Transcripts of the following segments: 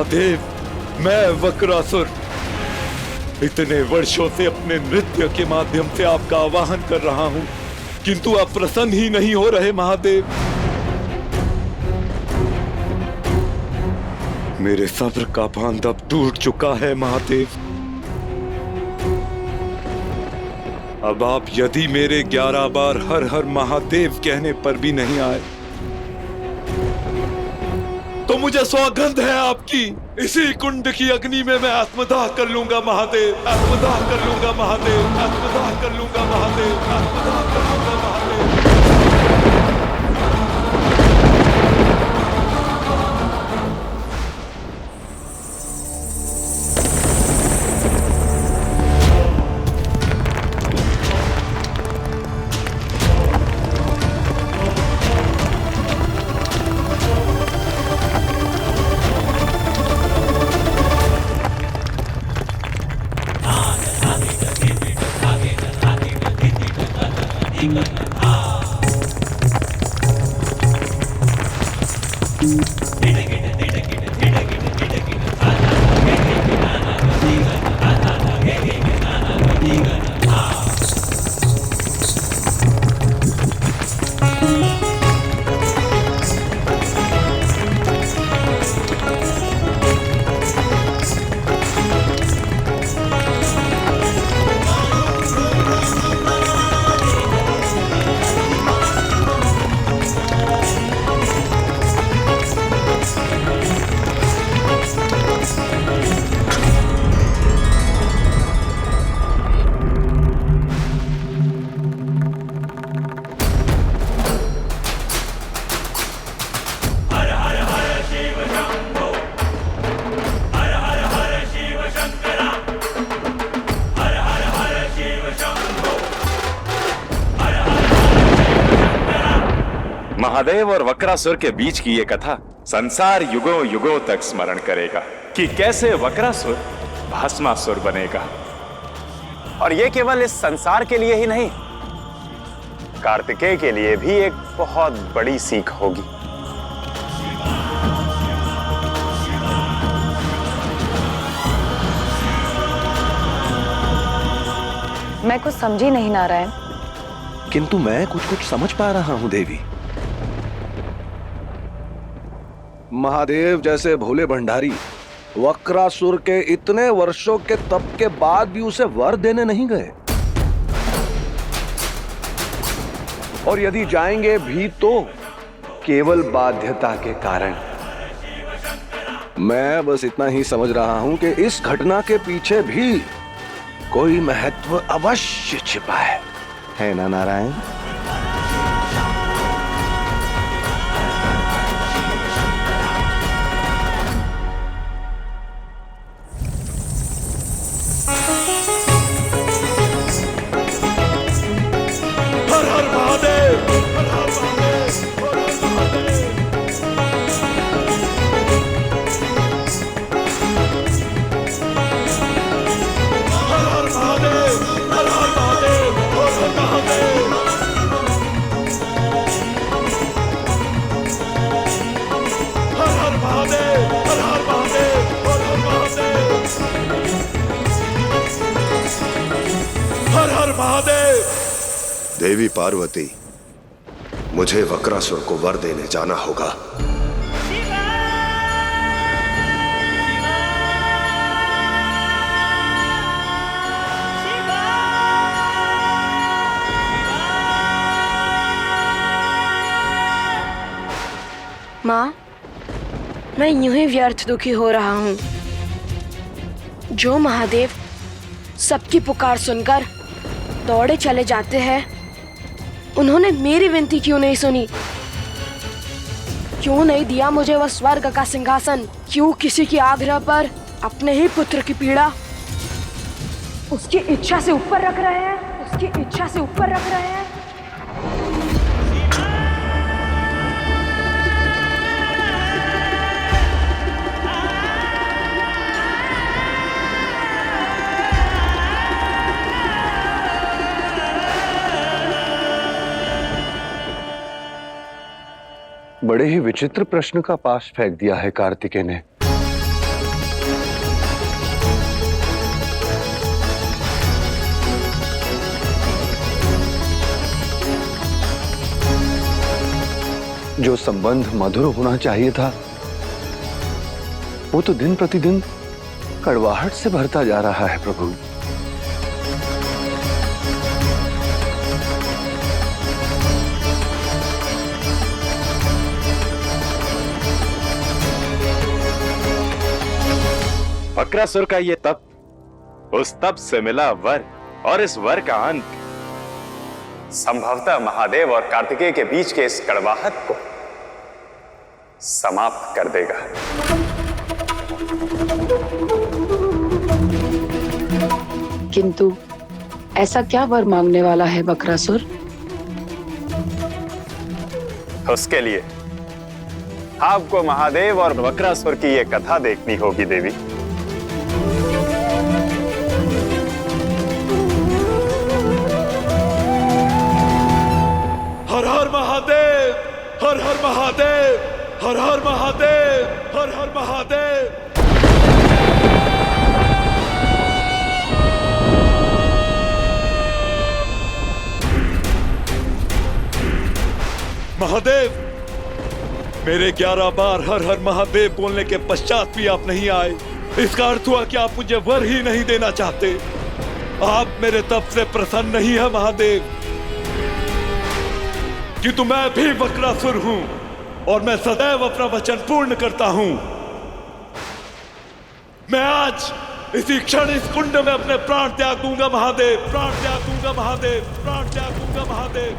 महादेव, मैं वक्रासुर इतने वर्षों से अपने नृत्य के माध्यम से आपका आवाहन कर रहा हूं, किंतु आप प्रसन्न ही नहीं हो रहे महादेव। मेरे सब्र का बांध अब टूट चुका है महादेव। अब आप यदि मेरे 11 बार हर हर महादेव कहने पर भी नहीं आए तो मुझे सौगंध है आपकी, इसी कुंड की अग्नि में मैं आत्मदाह कर लूंगा महादेव, आत्मदाह कर लूंगा महादेव, आत्मदाह कर लूंगा महादेव, आत्मदाह कर लूंगा महादेव। महादेव और वक्रासुर के बीच की ये कथा संसार युगों युगों तक स्मरण करेगा कि कैसे वक्रासुर भस्मासुर बनेगा। और ये केवल इस संसार के लिए ही नहीं, कार्तिकेय के लिए भी एक बहुत बड़ी सीख होगी। मैं कुछ समझी नहीं नारायण। किंतु मैं कुछ समझ पा रहा हूं देवी। महादेव जैसे भोले भंडारी वक्रासुर के इतने वर्षों के तप के बाद भी उसे वर देने नहीं गए, और यदि जाएंगे भी तो केवल बाध्यता के कारण। मैं बस इतना ही समझ रहा हूं कि इस घटना के पीछे भी कोई महत्व अवश्य छिपा है ना नारायण? देवी पार्वती, मुझे वक्रासुर को वर देने जाना होगा। माँ, मैं यूं ही व्यर्थ दुखी हो रहा हूँ। जो महादेव सबकी पुकार सुनकर दौड़े चले जाते हैं, उन्होंने मेरी विनती क्यों नहीं सुनी? क्यों नहीं दिया मुझे वह स्वर्ग का सिंहासन? क्यों किसी की आग्रह पर अपने ही पुत्र की पीड़ा उसकी इच्छा से ऊपर रख रहे हैं? उसकी इच्छा से ऊपर रख रहे हैं। बड़े ही विचित्र प्रश्न का पाश फेंक दिया है कार्तिकेय ने। जो संबंध मधुर होना चाहिए था वो तो दिन प्रतिदिन कड़वाहट से भरता जा रहा है प्रभु। वक्रासुर का ये तप, उस तप से मिला वर और इस वर का अंत संभवतः महादेव और कार्तिकेय के बीच के इस कड़वाहट को समाप्त कर देगा। किंतु ऐसा क्या वर मांगने वाला है वक्रासुर? उसके लिए आपको महादेव और वक्रासुर की यह कथा देखनी होगी देवी। हर हर महादेव, हर हर महादेव, हर हर महादेव, हर हर महादेव। महादेव, मेरे 11 बार हर हर महादेव बोलने के पश्चात भी आप नहीं आए। इसका अर्थ हुआ कि आप मुझे वर ही नहीं देना चाहते। आप मेरे तप से प्रसन्न नहीं है महादेव, किंतु मैं भी वक्रासुर हूं और मैं सदैव अपना वचन पूर्ण करता हूं। मैं आज इसी क्षण इस कुंड में अपने प्राण त्याग दूंगा महादेव, प्राण त्याग दूंगा महादेव, प्राण त्याग दूंगा महादेव।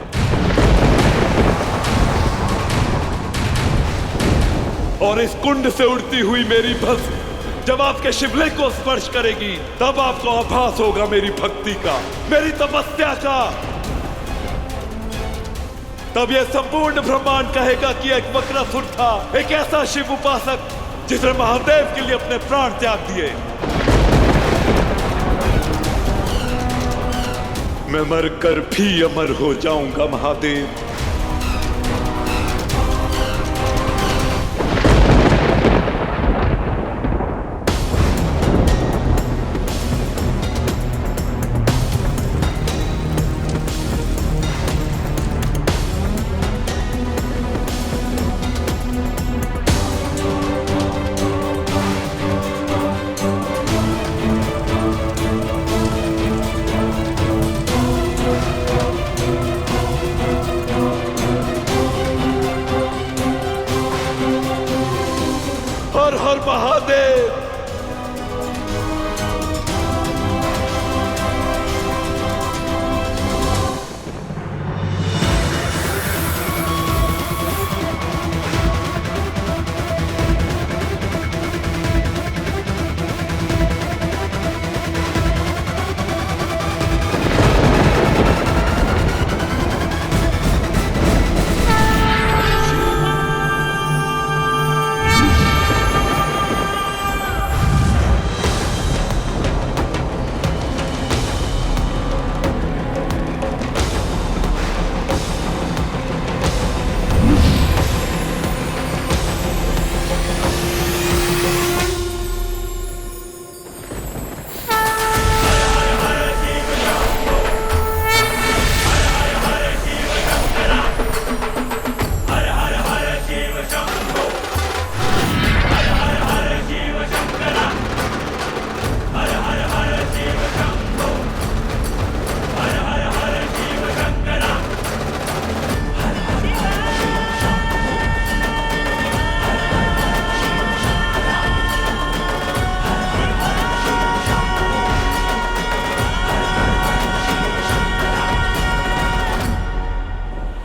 और इस कुंड से उड़ती हुई मेरी भस्म जब आपके शिवलिंग को स्पर्श करेगी तब आपको आभास होगा मेरी भक्ति का, मेरी तपस्या का। तब यह संपूर्ण ब्रह्मांड कहेगा कि एक वक्रासुर था, एक ऐसा शिव उपासक जिसने महादेव के लिए अपने प्राण त्याग दिए। मैं मरकर भी अमर हो जाऊंगा महादेव। हर हर महादेव।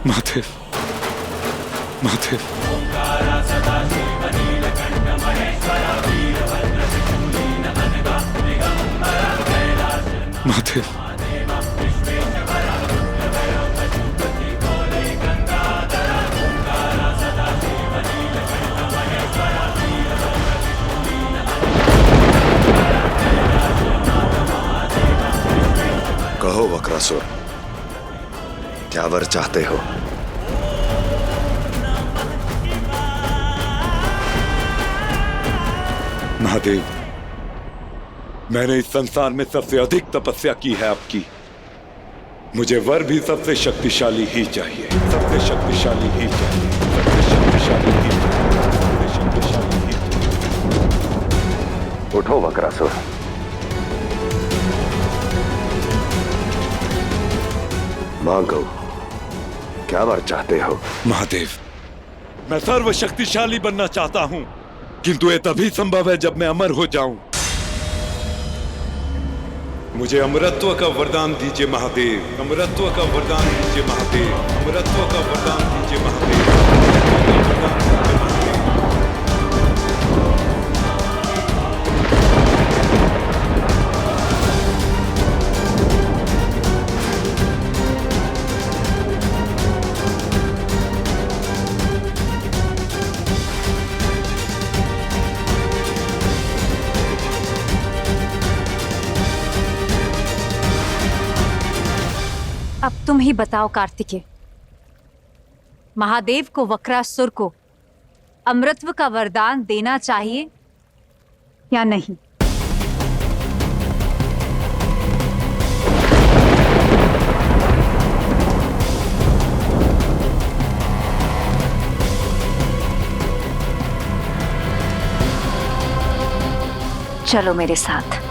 महादेव, महादेव, महादेव, कहो वक्रासुर, क्या वर चाहते हो? महादेव, मैंने इस संसार में सबसे अधिक तपस्या की है आपकी। मुझे वर भी सबसे शक्तिशाली ही चाहिए, सबसे शक्तिशाली ही चाहिए, सबसे शक्तिशाली ही बड़े शक्तिशाली ही। उठो वक्रासुर, मांगो, क्या वर चाहते हो? महादेव, मैं सर्वशक्तिशाली बनना चाहता हूं, किंतु ये तभी संभव है जब मैं अमर हो जाऊं। मुझे अमरत्व का वरदान दीजिए महादेव, अमरत्व का वरदान दीजिए महादेव, अमरत्व का वरदान दीजिए महादेव, अमरत्व का वरदान दीजिए महादेव। अब तुम ही बताओ कार्तिकेय, महादेव को वक्रासुर को अमृतत्व का वरदान देना चाहिए या नहीं? चलो मेरे साथ।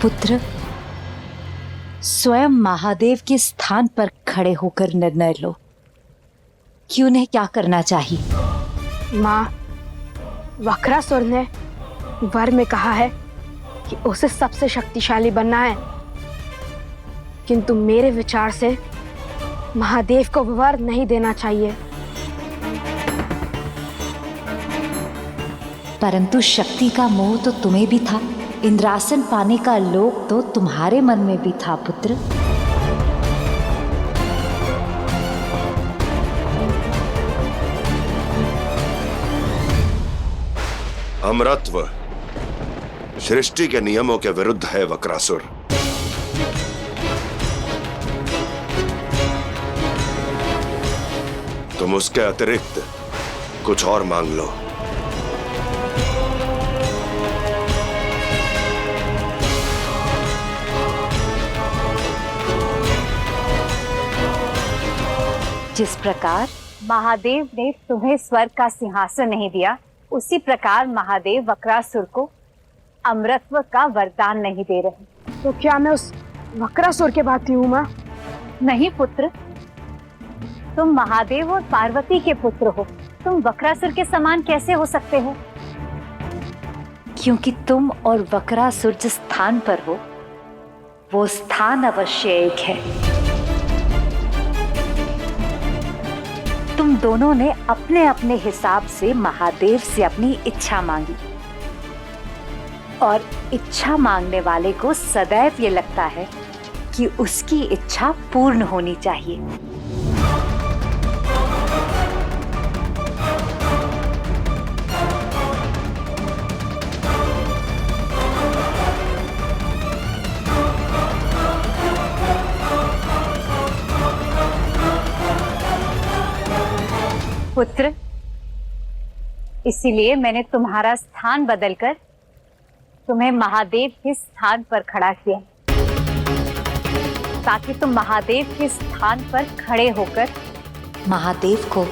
पुत्र, स्वयं महादेव के स्थान पर खड़े होकर निर्णय लो कि उन्हें क्या करना चाहिए। माँ, वक्रासुर ने वर में कहा है कि उसे सबसे शक्तिशाली बनना है, किंतु मेरे विचार से महादेव को वर नहीं देना चाहिए। परंतु शक्ति का मोह तो तुम्हें भी था, इंद्रासन पाने का लोभ तो तुम्हारे मन में भी था पुत्र। अमरत्व सृष्टि के नियमों के विरुद्ध है वक्रासुर। तुम उसके अतिरिक्त कुछ और मांग लो। जिस प्रकार महादेव ने तुम्हें स्वर्ग का सिंहासन नहीं दिया, उसी प्रकार महादेव वक्रासुर को अमृतत्व का वरदान नहीं दे रहे। तो क्या मैं उस वक्रासुर के भांति हूँ माँ? नहीं पुत्र, तुम महादेव और पार्वती के पुत्र हो, तुम वक्रासुर के समान कैसे हो सकते हो? क्योंकि तुम और वक्रासुर जिस स्थान पर हो, वो स्थान अवश्य एक है। तुम दोनों ने अपने अपने हिसाब से महादेव से अपनी इच्छा मांगी, और इच्छा मांगने वाले को सदैव ये लगता है कि उसकी इच्छा पूर्ण होनी चाहिए। पुत्र, इसीलिए मैंने तुम्हारा स्थान बदलकर तुम्हें महादेव के स्थान पर खड़ा किया, ताकि तुम महादेव के स्थान पर खड़े होकर महादेव को,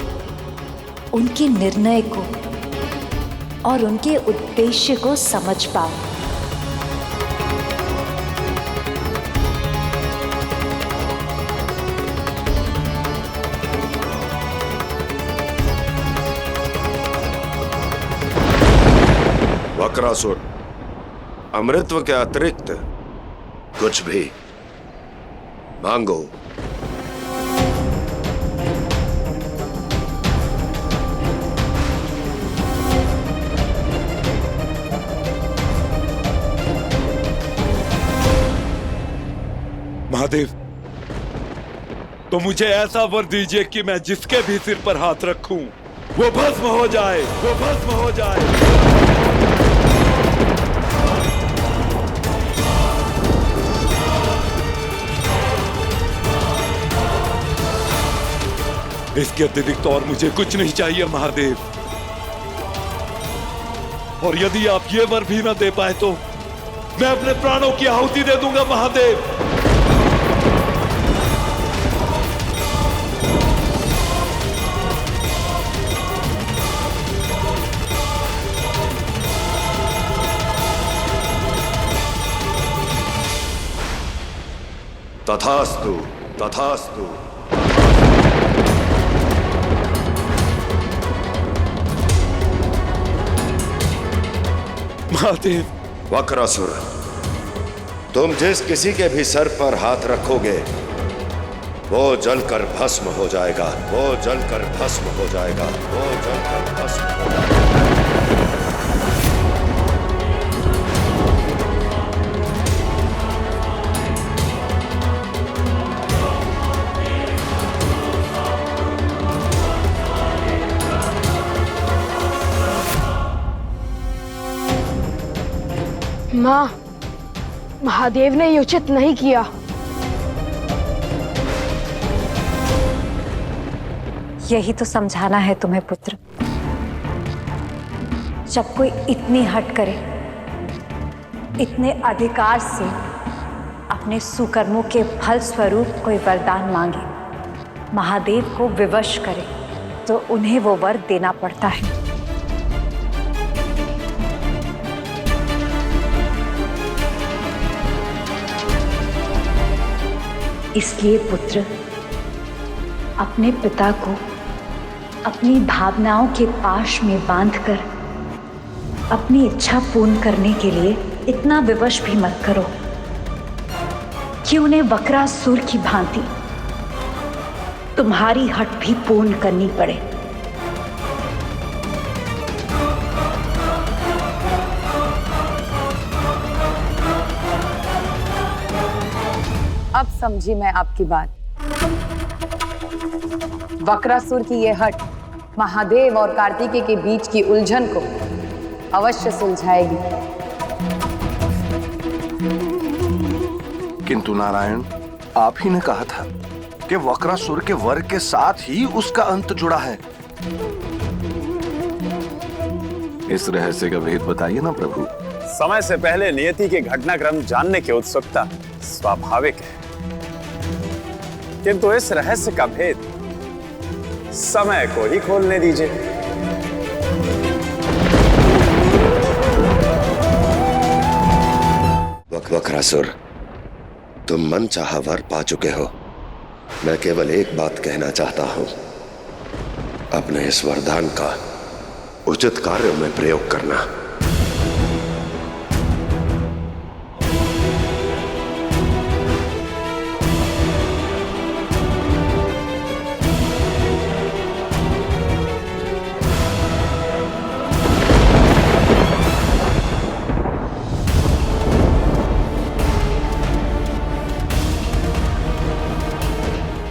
उनके निर्णय को और उनके उद्देश्य को समझ पाओ। वक्रासुर, अमृतत्व के अतिरिक्त कुछ भी मांगो। महादेव, तो मुझे ऐसा वर दीजिए कि मैं जिसके भी सिर पर हाथ रखूं वो भस्म हो जाए, वो भस्म हो जाए। इसके अतिरिक्त और मुझे कुछ नहीं चाहिए महादेव। और यदि आप ये वर भी न दे पाए तो मैं अपने प्राणों की आहुति दे दूंगा महादेव। तथास्तु, तथास्तु। महादेव। वक्रासुर, तुम जिस किसी के भी सर पर हाथ रखोगे वो जलकर भस्म हो जाएगा, वो जलकर भस्म हो जाएगा, वो जलकर भस्म हो जाएगा। माँ, महादेव ने ये उचित नहीं किया। यही तो समझाना है तुम्हें पुत्र। जब कोई इतनी हट करे, इतने अधिकार से अपने सुकर्मों के फल स्वरूप कोई वरदान मांगे, महादेव को विवश करे, तो उन्हें वो वर देना पड़ता है। इसलिए पुत्र, अपने पिता को अपनी भावनाओं के पाश में बांधकर अपनी इच्छा पूर्ण करने के लिए इतना विवश भी मत करो कि उन्हें वक्रासुर की भांति तुम्हारी हट भी पूर्ण करनी पड़े। अब समझी मैं आपकी बात। वक्रासुर की यह हट महादेव और कार्तिकेय के बीच की उलझन को अवश्य सुलझाएगी। किंतु नारायण, आप ही ने कहा था कि वक्रासुर के वर के साथ ही उसका अंत जुड़ा है। इस रहस्य का भेद बताइए ना प्रभु। समय से पहले नियति के घटनाक्रम जानने की उत्सुकता स्वाभाविक है, किंतु इस रहस्य का भेद समय को ही खोलने दीजिए। वक्रासुर, तुम मन चाहा वर पा चुके हो। मैं केवल एक बात कहना चाहता हूं, अपने इस वरदान का उचित कार्यों में प्रयोग करना।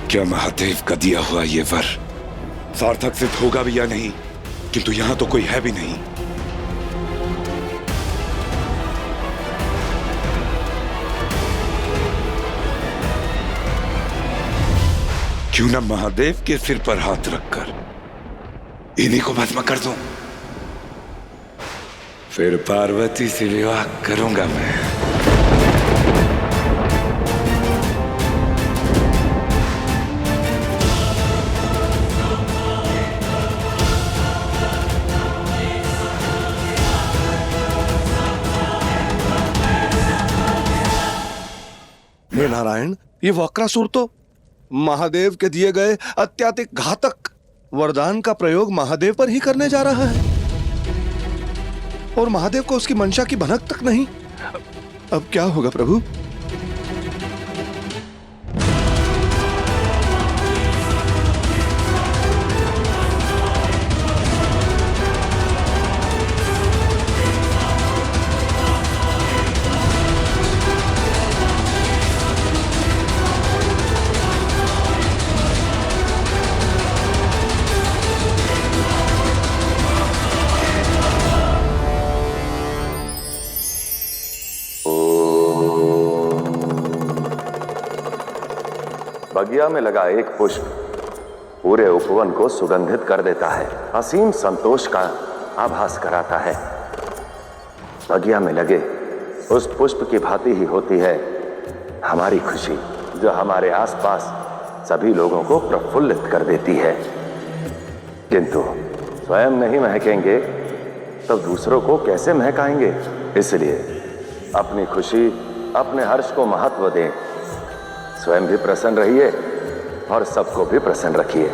क्या महादेव का दिया हुआ ये वर सार्थक सिद्ध होगा भी या नहीं, किंतु यहां तो कोई है भी नहीं। क्यों ना महादेव के सिर पर हाथ रखकर इन्हीं को भस्म कर दूं, फिर पार्वती से विवाह करूंगा मैं। हे नारायण, ये वक्रासुर तो महादेव के दिए गए अत्यधिक घातक वरदान का प्रयोग महादेव पर ही करने जा रहा है, और महादेव को उसकी मंशा की भनक तक नहीं। अब क्या होगा प्रभु? बगिया में लगा एक पुष्प पूरे उपवन को सुगंधित कर देता है, असीम संतोष का आभास कराता है। बगिया में लगे उस पुष्प की भांति ही होती है हमारी खुशी, जो हमारे आसपास सभी लोगों को प्रफुल्लित कर देती है। किंतु स्वयं नहीं महकेंगे तो दूसरों को कैसे महकाएंगे? इसलिए अपनी खुशी, अपने हर्ष को महत्व दें। स्वयं भी प्रसन्न रहिए और सबको भी प्रसन्न रखिए।